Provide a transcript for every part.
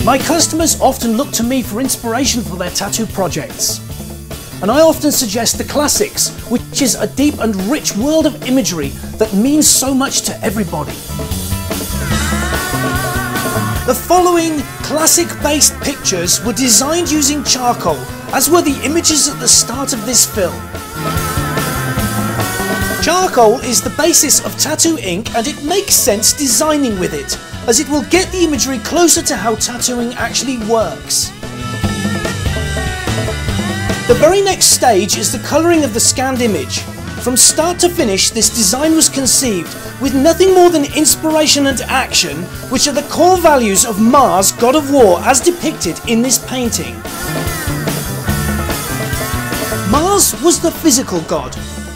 My customers often look to me for inspiration for their tattoo projects. And I often suggest the classics, which is a deep and rich world of imagery that means so much to everybody. The following classic-based pictures were designed using charcoal, as were the images at the start of this film. Charcoal is the basis of tattoo ink, and it makes sense designing with it, as it will get the imagery closer to how tattooing actually works. The very next stage is the colouring of the scanned image. From start to finish, this design was conceived with nothing more than inspiration and action, which are the core values of Mars, god of war, as depicted in this painting. Mars was the physical god.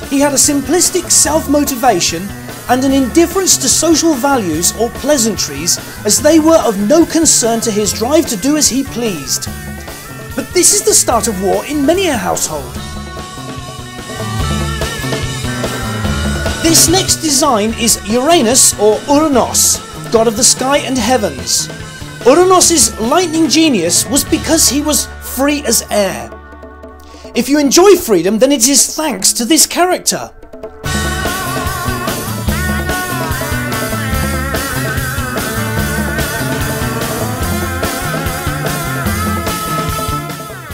He had a simplistic self-motivation and an indifference to social values or pleasantries, as they were of no concern to his drive to do as he pleased. But this is the start of war in many a household. This next design is Uranus or Uranos, god of the sky and heavens. Uranos' lightning genius was because he was free as air. If you enjoy freedom, then it is thanks to this character.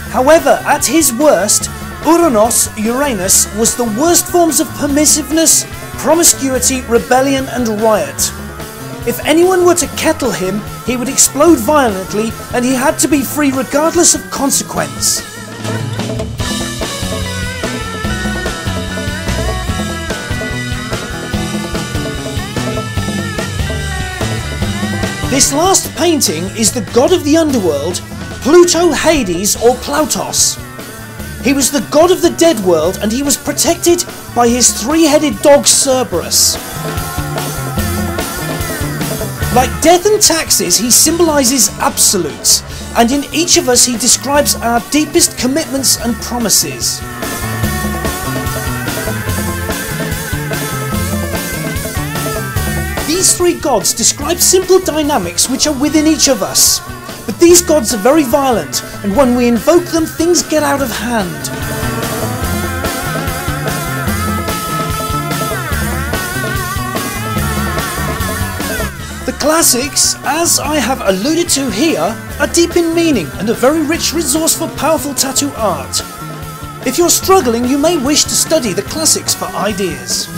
However, at his worst, Uranus was the worst forms of permissiveness, promiscuity, rebellion and riot. If anyone were to kettle him, he would explode violently, and he had to be free regardless of consequence. This last painting is the god of the underworld, Pluto, Hades or Plautos. He was the god of the dead world, and he was protected by his three-headed dog Cerberus. Like death and taxes, he symbolises absolutes, and in each of us he describes our deepest commitments and promises. These three gods describe simple dynamics which are within each of us. But these gods are very violent, and when we invoke them, things get out of hand. The classics, as I have alluded to here, are deep in meaning and a very rich resource for powerful tattoo art. If you're struggling, you may wish to study the classics for ideas.